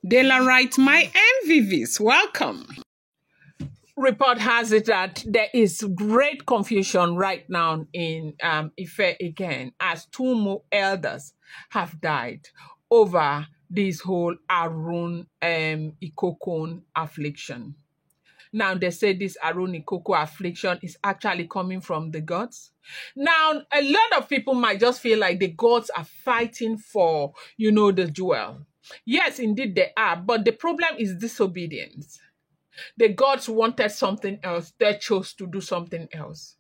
Daylight, my MVVs, welcome. Report has it that there is great confusion right now in Ife again, as two more elders have died over this whole Aruñ Ikōkun affliction. Now, they say this Aruñ Ikōkun affliction is actually coming from the gods. Now, a lot of people might just feel like the gods are fighting for, the jewel. Yes, indeed they are, but the problem is disobedience. The gods wanted something else. They chose to do something else.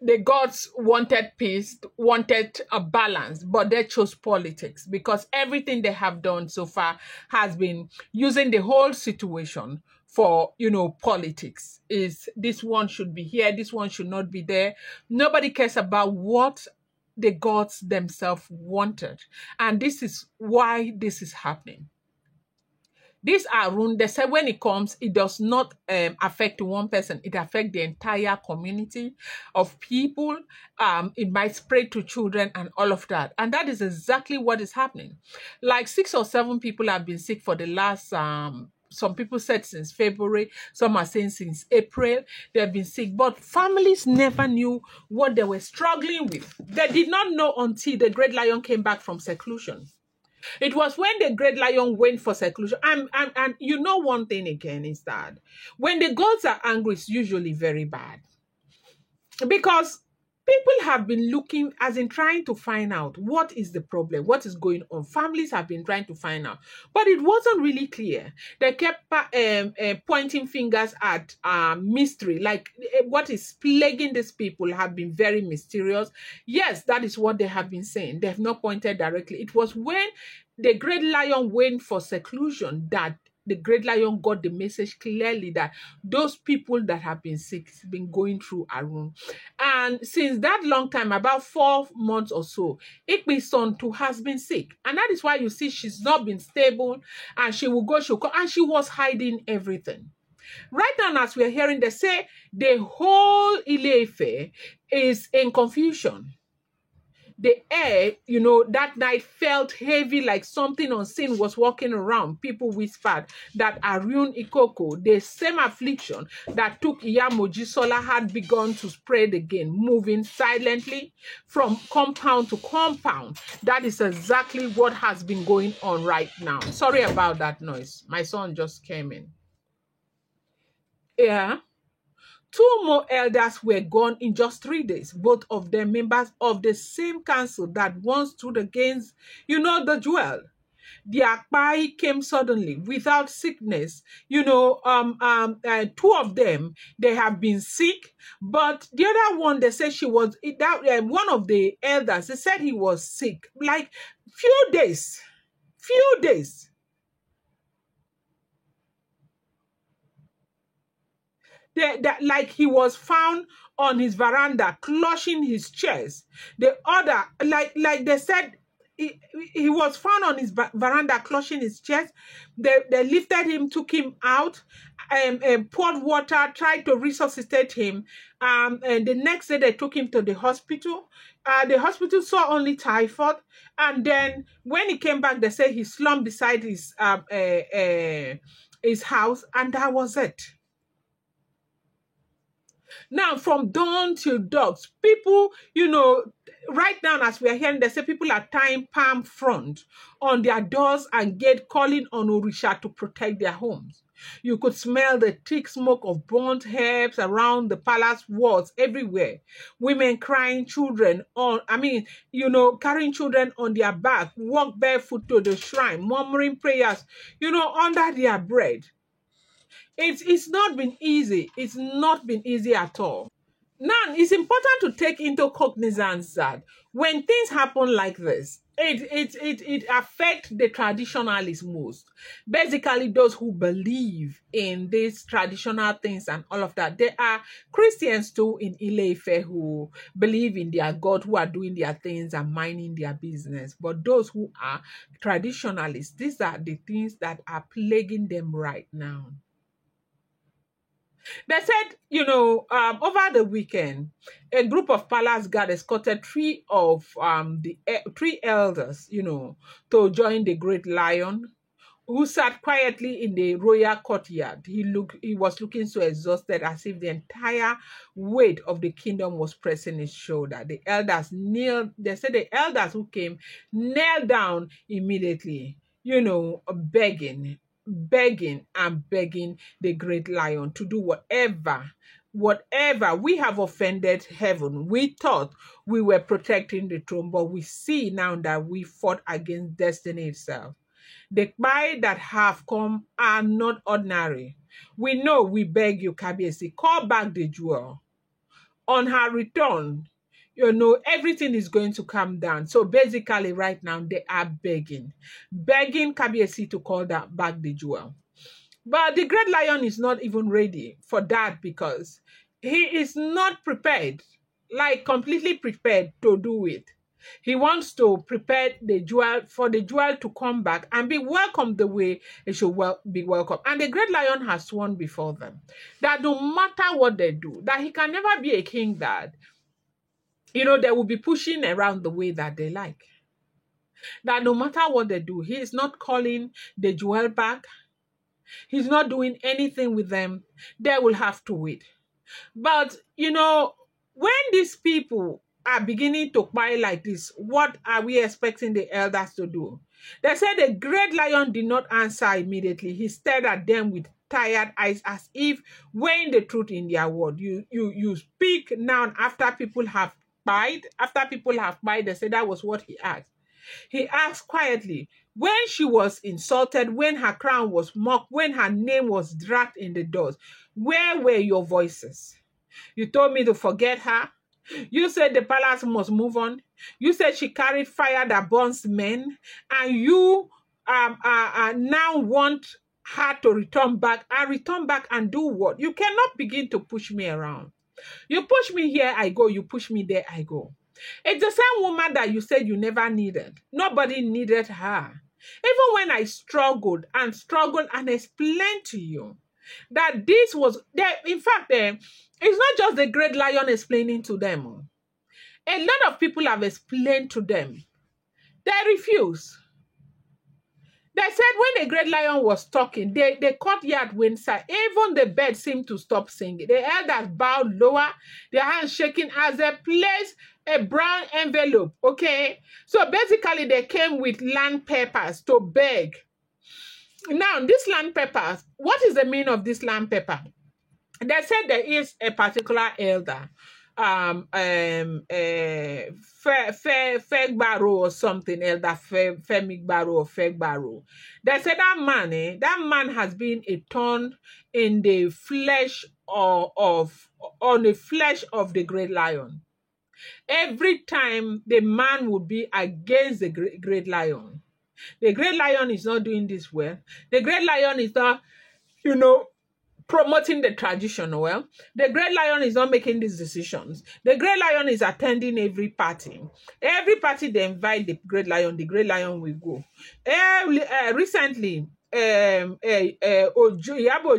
The gods wanted peace, wanted a balance, but they chose politics because everything they have done so far has been using the whole situation for, politics. Is this one should be here, this one should not be there. Nobody cares about what the gods themselves wanted. And this is why this is happening. This Aruñ, they say when it comes, it does not affect one person. It affects the entire community of people. It might spread to children and all of that. And that is exactly what is happening. Like 6 or 7 people have been sick for the last, some people said since February. Some are saying since April. They have been sick. But families never knew what they were struggling with. They did not know until the Great Lion came back from seclusion. It was when the Great Lion went for seclusion. And one thing again is that when the gods are angry, it's usually very bad. Because people have been looking, as in trying to find out what is the problem, what is going on. Families have been trying to find out. But it wasn't really clear. They kept pointing fingers at mystery, like what is plaguing these people have been very mysterious. Yes, that is what they have been saying. They have not pointed directly. It was when the Great Lion went for seclusion that the Great Lion got the message clearly that those people that have been sick have been going through Aruñ. And since that long time, about 4 months or so, Ikpe's son too has been sick. And that is why you see she's not been stable, and she'll come, and she was hiding everything. Right now, as we're hearing, they say the whole Ile-Ife is in confusion. The air, that night felt heavy, like something unseen was walking around. People whispered that Aruñ Ikōkun, the same affliction that took Iya Mojisola, had begun to spread again, moving silently from compound to compound. That is exactly what has been going on right now. Sorry about that noise. My son just came in. Yeah. 2 more elders were gone in just 3 days, both of them members of the same council that once stood against, the jewel. The Akpai came suddenly without sickness. 2 of them, they have been sick, but the other one, they said she was, one of the elders, they said he was sick, like few days. Like he was found on his veranda clutching his chest. The other, like they said, he was found on his veranda clutching his chest. They lifted him, took him out, poured water, tried to resuscitate him. And the next day they took him to the hospital. The hospital saw only typhoid. And then when he came back, they said he slumped beside his house, and that was it. Now, from dawn till dusk, people, right now as we are hearing, they say people are tying palm frond on their doors and gate, calling on Orisha to protect their homes. You could smell the thick smoke of burnt herbs around the palace walls everywhere. Women crying, children carrying children on their back, walk barefoot to the shrine, murmuring prayers, under their breath. It's not been easy. It's not been easy at all. Now, it's important to take into cognizance that when things happen like this, it affects the traditionalists most. Basically, those who believe in these traditional things and all of that. There are Christians too in Ile-Ife who believe in their God, who are doing their things and minding their business. But those who are traditionalists, these are the things that are plaguing them right now. They said, over the weekend, a group of palace guards escorted 3 of the 3 elders, to join the Great Lion. who sat quietly in the royal courtyard. He was looking so exhausted, as if the entire weight of the kingdom was pressing his shoulder. The elders knelt, they said the elders who came knelt down immediately, begging and begging the great lion to do whatever. We have offended heaven. We thought we were protecting the throne, but we see now that we fought against destiny itself. The cry that have come are not ordinary. We know, we beg you, Kabiyesi, call back the jewel. On her return, everything is going to calm down. So basically, right now, they are begging Kabiyesi to call back the jewel. But the great lion is not even ready for that, because he is not prepared, like completely prepared to do it. He wants to prepare the jewel for the jewel to come back and be welcomed the way it should be welcomed. And the great lion has sworn before them that no matter what they do, that he can never be a king that, they will be pushing around the way that they like. That no matter what they do, he is not calling the jewel back. He's not doing anything with them. They will have to wait. But, when these people are beginning to cry like this, what are we expecting the elders to do? They said the great lion did not answer immediately. He stared at them with tired eyes, as if weighing the truth in their word. You speak now after people have cried. After people have cried, they said that was what he asked. He asked quietly, when she was insulted, when her crown was mocked, when her name was dragged in the dust, where were your voices? You told me to forget her. You said the palace must move on. You said she carried fire that burns men, and you now want her to return back. And return back and do what? You cannot begin to push me around. You push me here, I go. You push me there, I go. It's the same woman that you said you never needed. Nobody needed her. Even when I struggled and explained to you that this was there. In fact, it's not just the great lion explaining to them. A lot of people have explained to them. They refuse. They said when the great lion was talking, the courtyard went silent. Even the birds seemed to stop singing. The elders bowed lower, their hands shaking as they placed a brown envelope. Okay, so basically they came with land papers to beg. Now, this land papers, what is the meaning of this land paper? They said there is a particular elder, Fegbaro or something, Elder Femigbaro or Fegbaro. They said that man has been a thorn in the flesh on the flesh of the great lion. Every time the man would be against the great lion. The great lion is not doing this well. The great lion is not, promoting the tradition well. The great lion is not making these decisions. The great lion is attending every party. Every party they invite the great lion will go. Recently, Yabo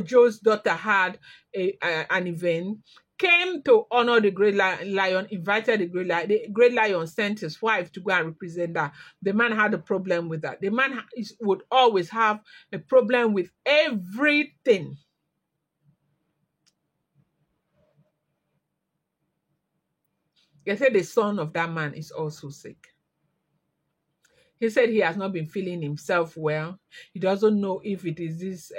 Joe's daughter had an event, came to honor the great lion, invited the great lion. The great lion sent his wife to go and represent that. The man had a problem with that. The man would always have a problem with everything. They said the son of that man is also sick. He said he has not been feeling himself well. He doesn't know if it is this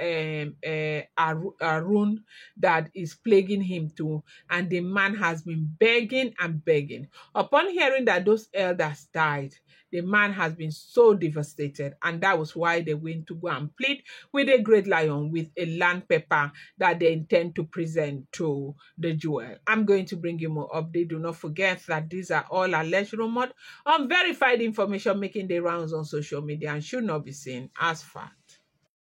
Aruñ that is plaguing him too. And the man has been begging and begging. Upon hearing that those elders died, the man has been so devastated. And that was why they went to go and plead with a great lion with a land paper that they intend to present to the jewel. I'm going to bring you more update. Do not forget that these are all alleged rumors, unverified information making the rounds on social media and should not be seen as fact.